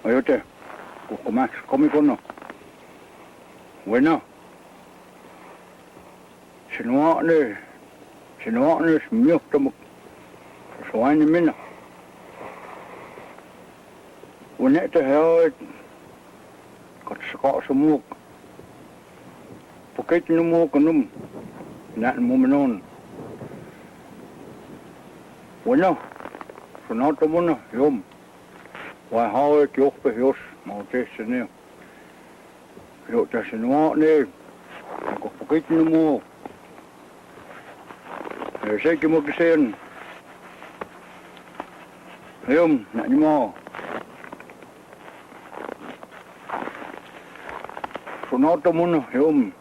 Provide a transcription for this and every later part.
Oyote, kukumax, komikono. Bueno. Sinuane smyoktamuk. Swaine minna. Wanneer het kat skase moek. Poket no moek num. Nat momenon. Bueno. Sonata mona jom. Why how it yok be jos, maar het is ne. Jo dat sinuane. Ko poket no moek. Zeker moet ik zeggen. Jom, niet meer. Sonata mona, jom,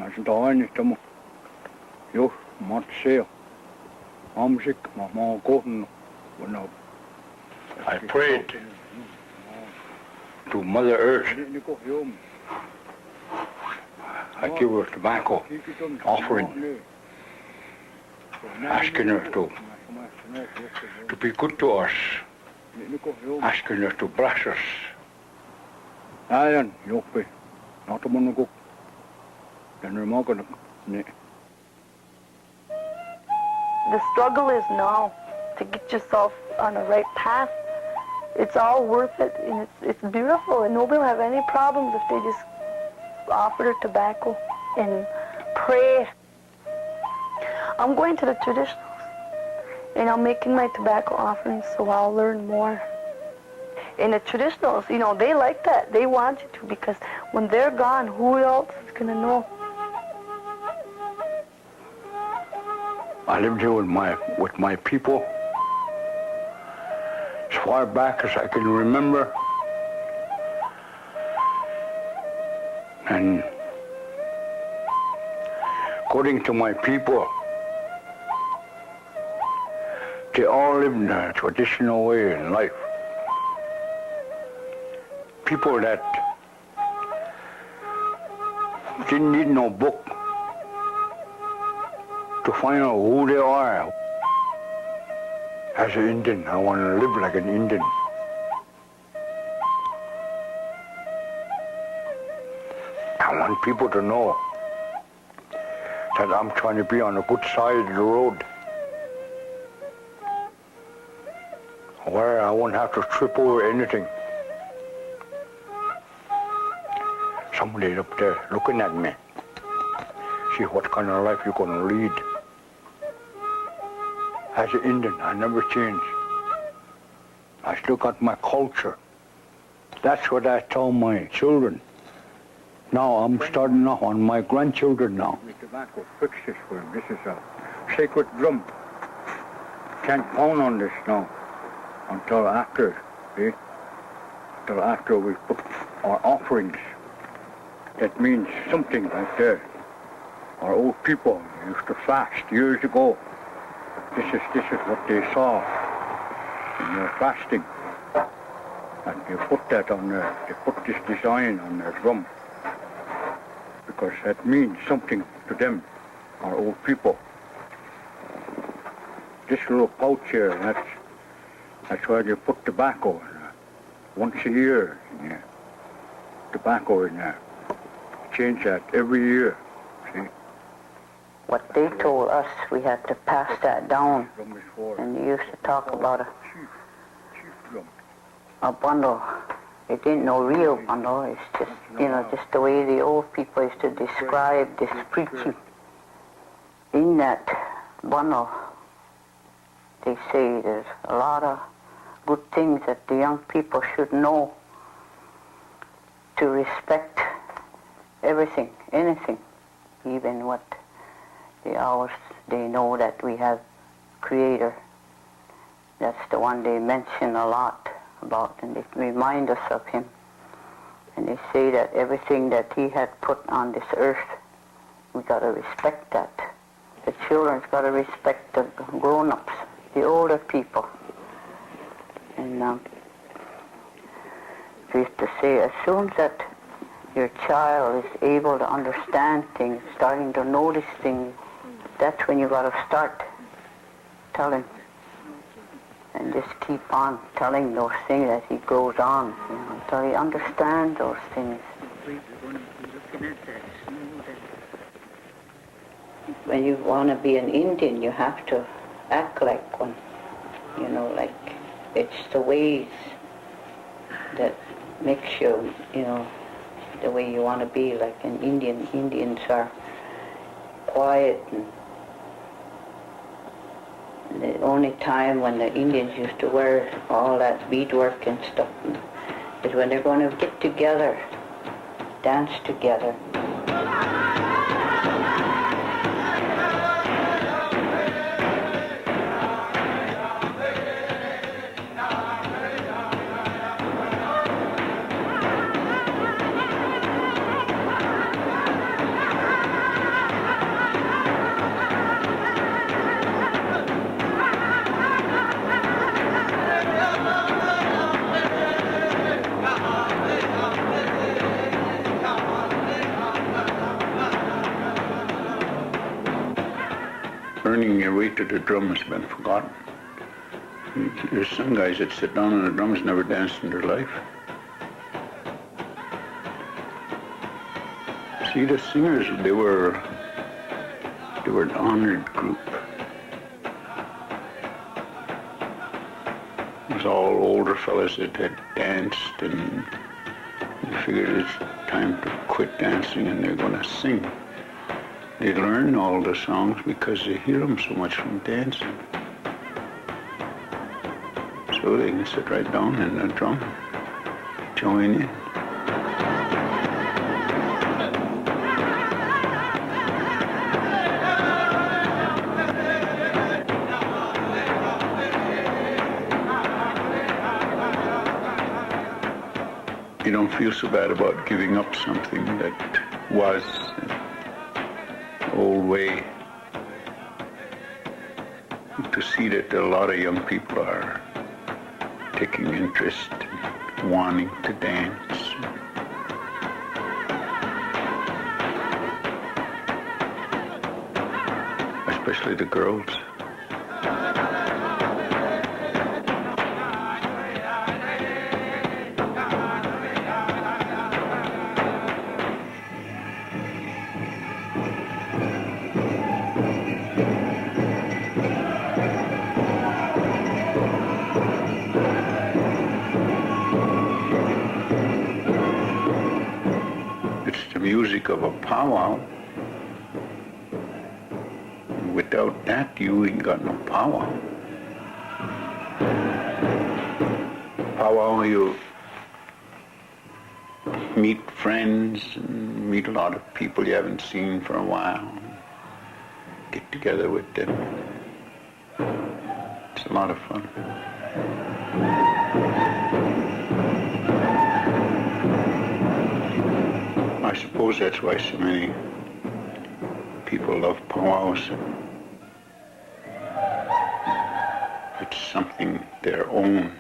als het daar niet te maken. Jo, maar te zeggen. Amzik, maar koken. I prayed to Mother Earth. I give her tobacco offering, asking her to be good to us, asking her to bless us. Ayan, joppe. Not a monocook. Then remarkable. The struggle is now to get yourself on the right path. It's all worth it, and it's beautiful, and nobody will have any problems if they just offer their tobacco and pray. I'm going to the traditionals, and I'm making my tobacco offerings, so I'll learn more. And the traditionals, you know, they like that. They want you to, because when they're gone, who else is going to know? I lived here with my people as far back as I can remember, and according to my people, they all lived in a traditional way in life. People that didn't need no book to find out who they are. As an Indian, I want to live like an Indian. I want people to know that I'm trying to be on the good side of the road, where I won't have to trip over anything. Somebody up there looking at me, see what kind of life you're going to lead. As an Indian, I never changed. I still got my culture. That's what I tell my children. Now I'm starting off on my grandchildren now. The tobacco, fix this for him. This is a sacred drum. Can't pound on this now until after, see? Until after we put our offerings. That means something right there. Our old people used to fast years ago. This is what they saw in their fasting. And they put that on there, they put this design on their drum. Because that means something to them, our old people. This little pouch here, that's where they put tobacco in there. Once a year, yeah. Tobacco in there. Change that every year, see? What they told us, we had to pass that down. And they used to talk about a bundle. It ain't no real bundle. It's just, you know, just the way the old people used to describe this preaching. In that bundle, they say there's a lot of good things that the young people should know to respect everything, anything, even what the hours they know that we have Creator. That's the one they mention a lot about, and they remind us of Him. And they say that everything that He had put on this earth, we got to respect that. The children's got to respect the grown-ups, the older people. And we used to say, as soon as that your child is able to understand things, starting to notice things, that's when you got to start telling. And just keep on telling those things as he goes on, until he understands those things. When you want to be an Indian, you have to act like one. Like it's the ways that makes you, the way you want to be like an Indian. Indians are quiet, and the only time when the Indians used to wear all that beadwork and stuff is when they're going to get together, dance together. Earning your way to the drum has been forgotten. There's some guys that sit down on the drums never danced in their life. See, the singers, they were an honored group. It was all older fellas that had danced, and they figured it's time to quit dancing and they're going to sing. They learn all the songs because they hear them so much from dancing. So they can sit right down in the drum, join in. You don't feel so bad about giving up something that was old way. To see that a lot of young people are taking interest and wanting to dance. Especially the girls. Music of a powwow. Without that, you ain't got no powwow. Powwow, you meet friends and meet a lot of people you haven't seen for a while. Get together with them. It's a lot of fun. I suppose that's why so many people love powwows. It's something their own.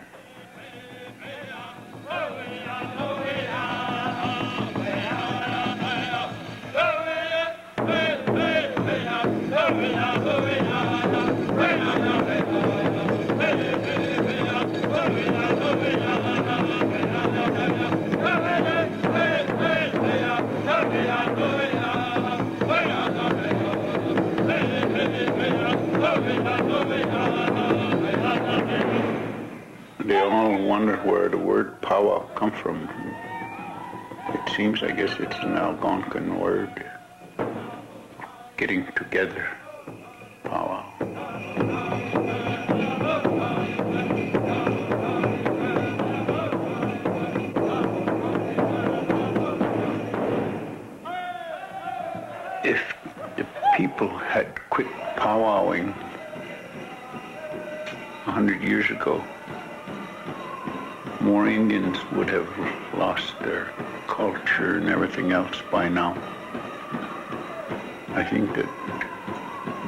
They all wonder where the word powwow come from. It seems, I guess, it's an Algonquin word. Getting together. Powwow. If the people had quit powwowing 100 years ago, more Indians would have lost their culture and everything else by now. I think that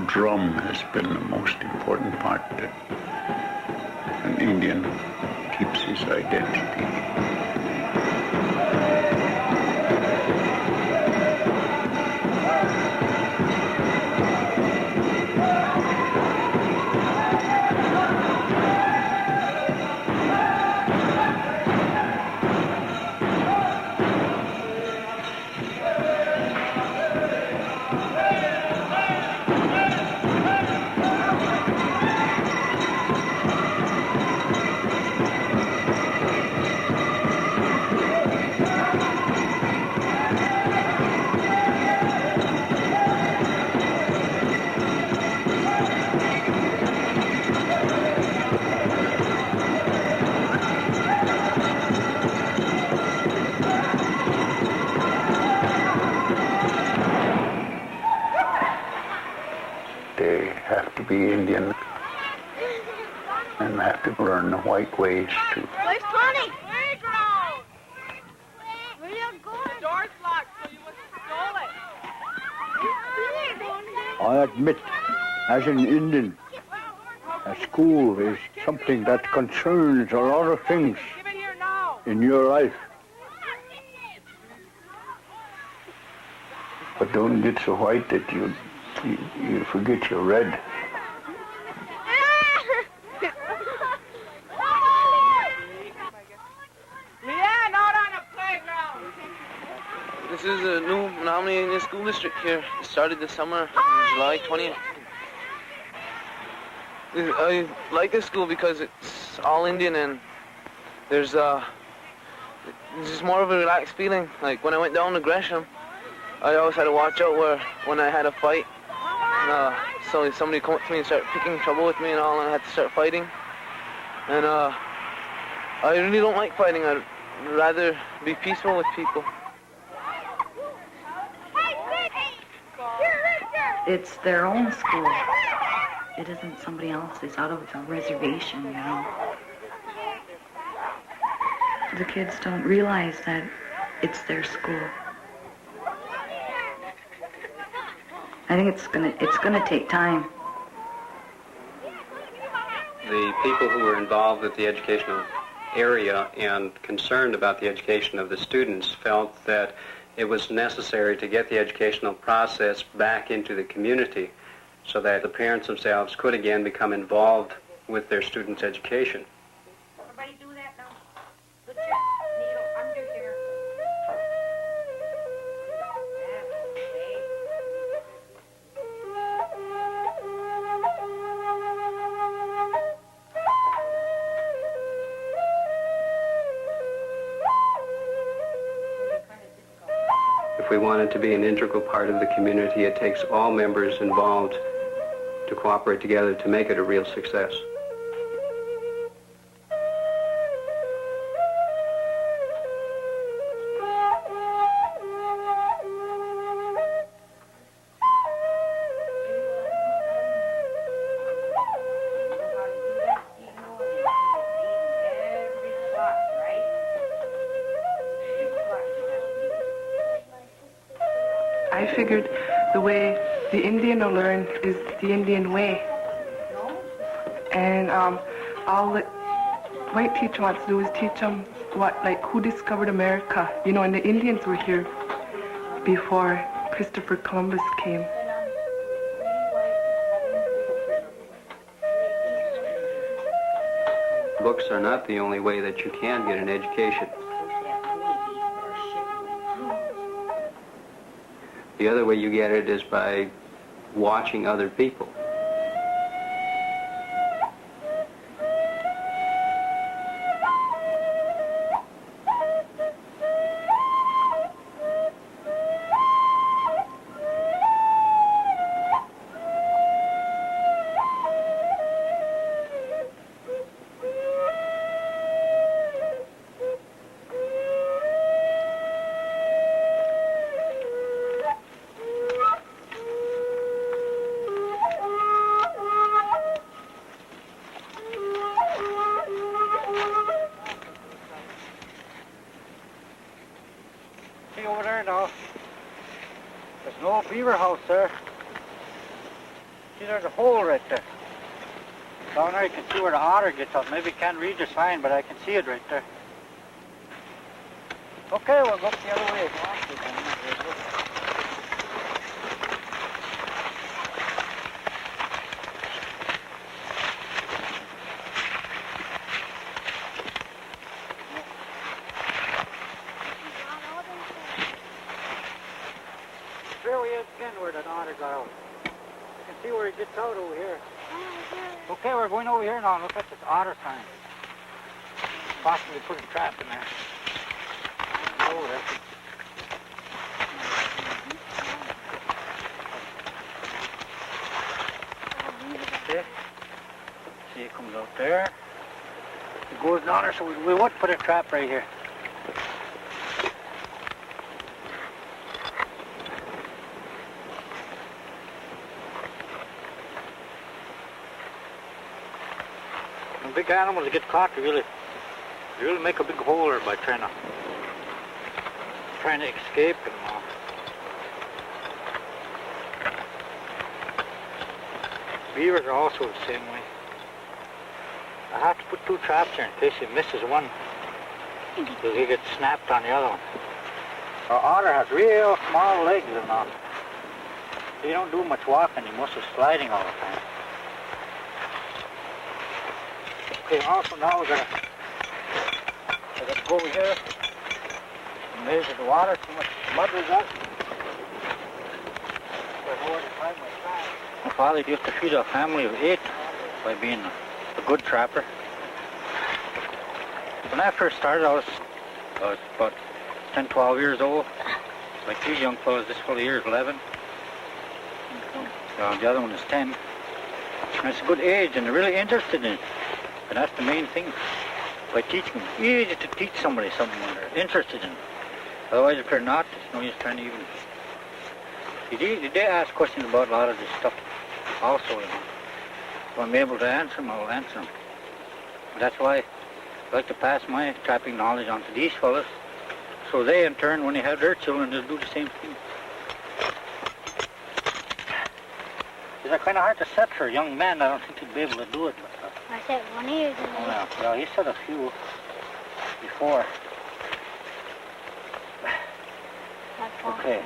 drum has been the most important part that an Indian keeps his identity. I admit, as an Indian, a school is something that concerns a lot of things in your life. But don't get so white that you forget your red. This is a new Menominee school district here. It started this summer, on July 20th. I like this school because it's all Indian and there's just more of a relaxed feeling. Like when I went down to Gresham, I always had to watch out when I had a fight. So somebody come up to me and start picking trouble with me and all, and I had to start fighting. And I really don't like fighting. I'd rather be peaceful with people. It's their own school. It isn't somebody else's out of a reservation, you know. The kids don't realize that it's their school. I think it's gonna take time. The people who were involved with the educational area and concerned about the education of the students felt that it was necessary to get the educational process back into the community so that the parents themselves could again become involved with their students' education. Everybody do that now. Put your needle under here. If we want it to be an integral part of the community, it takes all members involved to cooperate together to make it a real success. I figured the way the Indian will learn is the Indian way. And all the white teacher wants to do is teach them who discovered America. You know, and the Indians were here before Christopher Columbus came. Books are not the only way that you can get an education. The other way you get it is by watching other people. See over there now. There's no beaver house there. See, there's a hole right there. Down there you can see where the otter gets out. Maybe you can't read the sign, but I can see it right there. Okay, we'll go up the other way. There we is again where that otter got out. You can see where he gets out over here. Okay, we're going over here now. Look at this otter sign. Possibly put a trap in there. Oh, that's it. See, it comes out there. It goes down there, so we would put a trap right here. When big animals get caught, you really make a big hole there by trying to escape and all. Beavers are also the same way. I have to put 2 traps here in case he misses one, because he gets snapped on the other one. Our otter has real small legs and all. He don't do much walking, he must be sliding all the time. Okay, also now we're gonna go over here and measure the water, see how much mud we got. My father used to feed a family of 8 by being a good trapper. When I first started, I was about 10, 12 years old. Like these young fellows, this fellow here is 11. The other one is 10. And it's a good age, and they're really interested in it. And that's the main thing. By teaching them, easy to teach somebody something when they're interested in it. Otherwise, if they're not, it's no use trying to even. They ask questions about a lot of this stuff also, you know. If I'm able to answer them, I will answer them. That's why I like to pass my trapping knowledge on to these fellas, so they, in turn, when they have their children, they'll do the same thing. They're kind of hard to set for a young man. I don't think he'd be able to do it. I set one here. Yeah, he set a few before. Okay.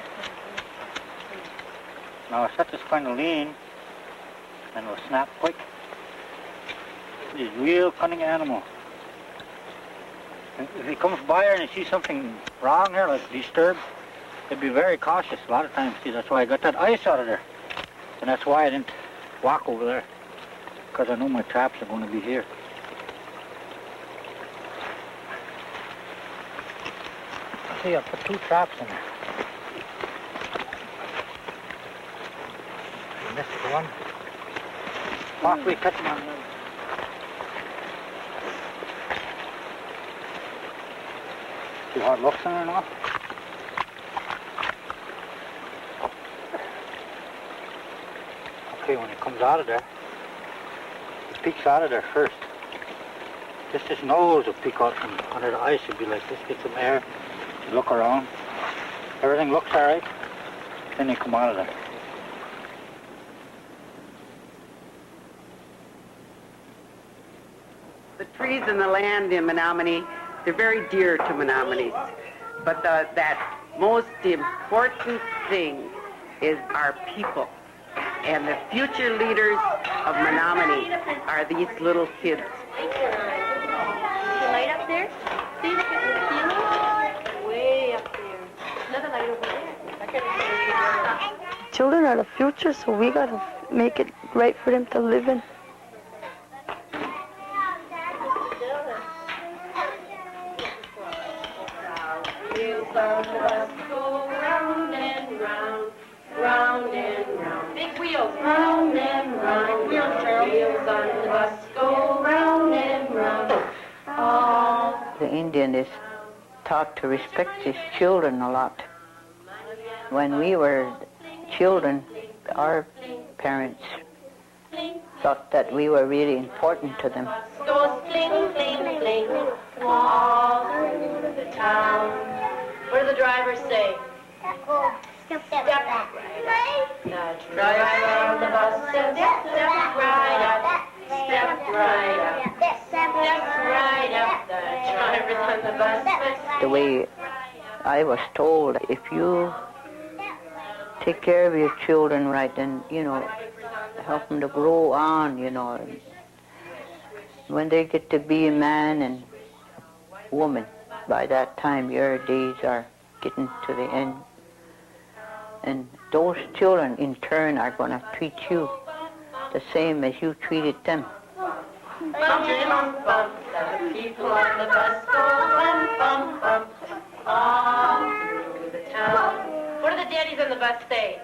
Now I set this kind of lean, and it'll snap quick. He's a real cunning animal. If he comes by here and he sees something wrong here, like disturbed, he'd be very cautious a lot of times. See, that's why I got that ice out of there. And that's why I didn't walk over there, because I know my traps are going to be here. See, I put 2 traps in there. I missed one. Possibly catch him on the other. See how it looks in there now? Okay, when it comes out of there, it peeks out of there first. Just his nose will peek out from under the ice. It'll be like this, get some air, you look around. Everything looks all right, then they come out of there. The trees and the land in Menominee, they're very dear to Menominees. But that most important thing is our people. And the future leaders of Menominee are these little kids. The light up there? See, look at the ceiling? Way up there. Another light over there. Children are the future, so we gotta make it right for them to live in. Round and round. Big wheels. Round and round. Wheels on the bus go round and round. The Indian is taught to respect his children a lot. When we were children, our parents thought that we were really important to them. Goes bling, bling, bling. All through the town. What do the drivers say? Step right up. The driver on the bus says, step right up. Step right up. Step right up. The driver on the bus says, The way I was told, if you take care of your children right, and, help them to grow on, when they get to be a man and woman, by that time your days are getting to the end. And those children, in turn, are going to treat you the same as you treated them. bum, bum, bum. The people on the bus go bum, bum, bum. All through the town. What do the daddies on the bus say?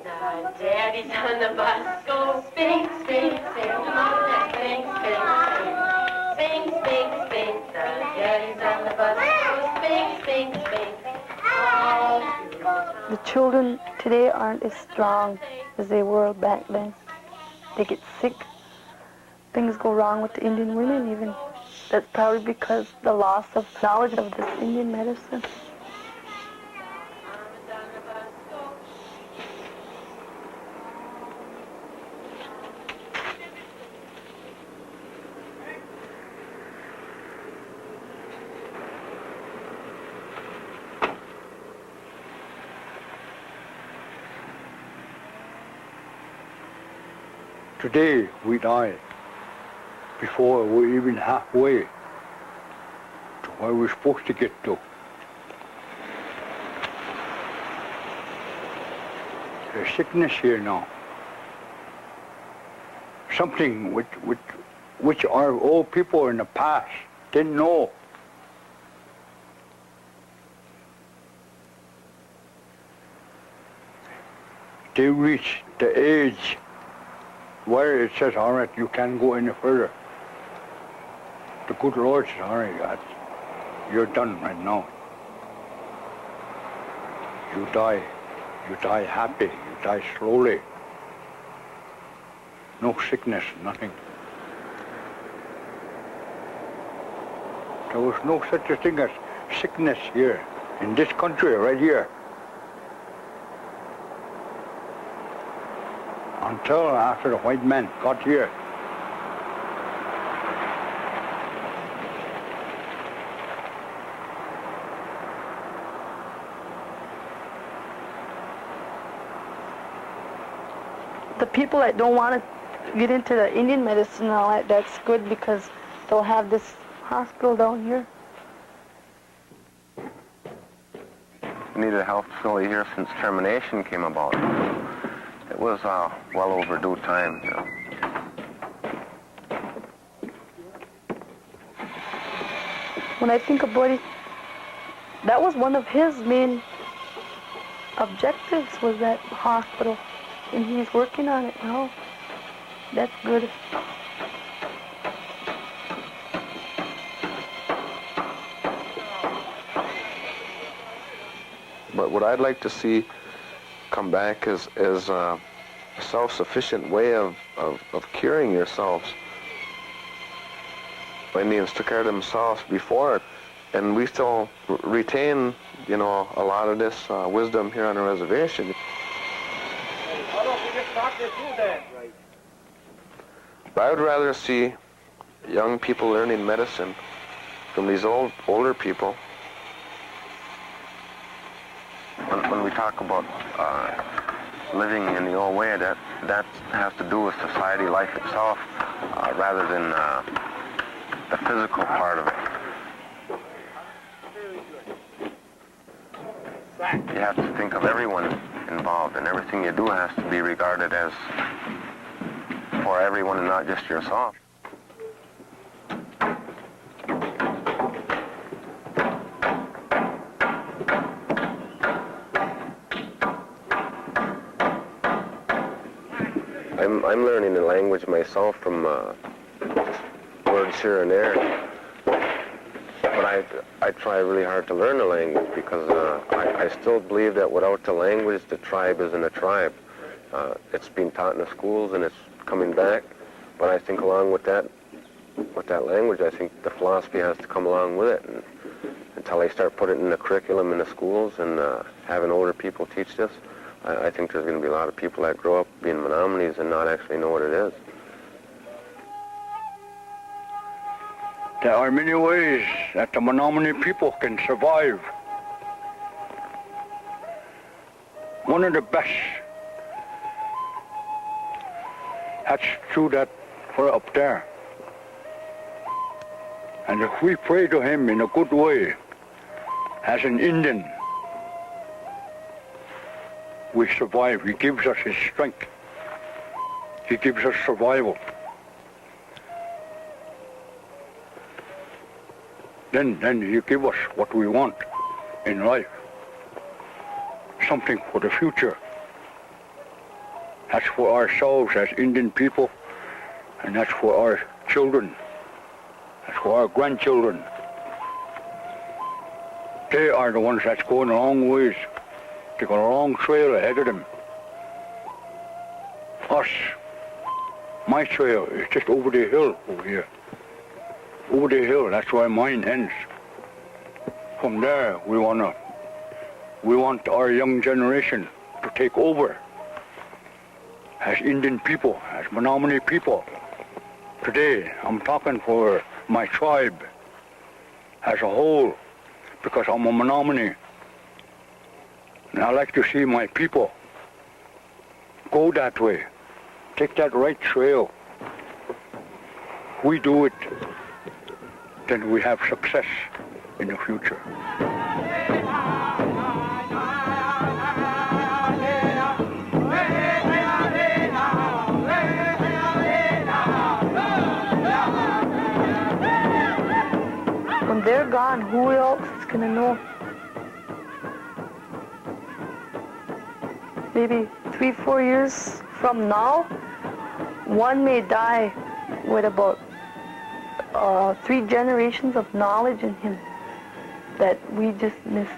The daddies on the bus go spinning, spinning, spinning. Come on, spinning, spinning, spinning. Spinning, spinning, spinning. The daddies on the bus go spinning, spinning, spinning. The children today aren't as strong as they were back then. They get sick. Things go wrong with the Indian women even. That's probably because the loss of knowledge of this Indian medicine. Today we die before we're even halfway to where we're supposed to get to. There's sickness here now. Something which our old people in the past didn't know. They reach the age where it says, all right, you can't go any further. The good Lord says, all right, you're done right now. You die happy, you die slowly. No sickness, nothing. There was no such a thing as sickness here, in this country, right here. Until after the white man got here. The people that don't want to get into the Indian medicine and all that, that's good because they'll have this hospital down here. We needed a health facility here since termination came about. It was well overdue time, you know. When I think about it, that was one of his main objectives, was that hospital. And he's working on it now. That's good. But what I'd like to see come back is a self-sufficient way of curing yourselves. Indians took care of themselves before, and we still retain, you know, a lot of this wisdom here on the reservation. But I would rather see young people learning medicine from these older people. When we talk about living in the old way, that has to do with society life itself, rather than the physical part of it. You have to think of everyone involved, and everything you do has to be regarded as for everyone and not just yourself. I'm learning the language myself from words here and there, but I try really hard to learn the language because I still believe that without the language, the tribe isn't a tribe. It's being taught in the schools and it's coming back, but I think along with that language, I think the philosophy has to come along with it. And until they start putting it in the curriculum in the schools and having older people teach this, I think there's going to be a lot of people that grow up being Menominees and not actually know what it is. There are many ways that the Menominee people can survive. One of the best, that's through that for up there. And if we pray to him in a good way, as an Indian, we survive. He gives us his strength. He gives us survival. Then he gives us what we want in life. Something for the future. That's for ourselves as Indian people, and that's for our children. That's for our grandchildren. They are the ones that's going a long ways. They got a long trail ahead of them. Us, my trail is just over the hill over here. Over the hill, that's where mine ends. From there, we want our young generation to take over as Indian people, as Menominee people. Today, I'm talking for my tribe as a whole, because I'm a Menominee. And I like to see my people go that way, take that right trail, we do it, then we have success in the future. When they're gone, who else is going to know? Maybe 3-4 years from now, one may die with about 3 generations of knowledge in him that we just missed.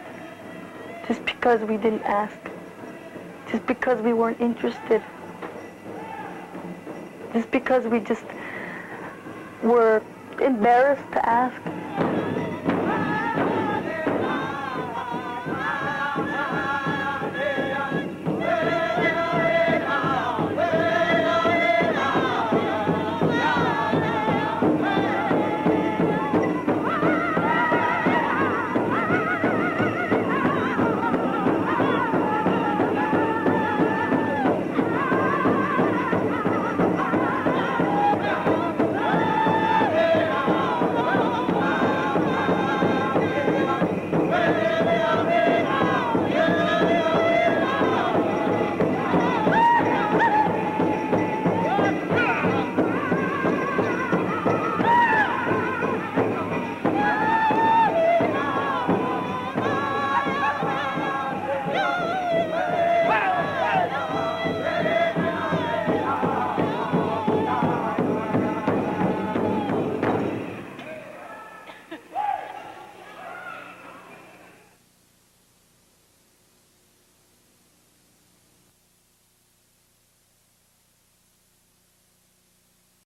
Just because we didn't ask. Just because we weren't interested. Just because we just were embarrassed to ask.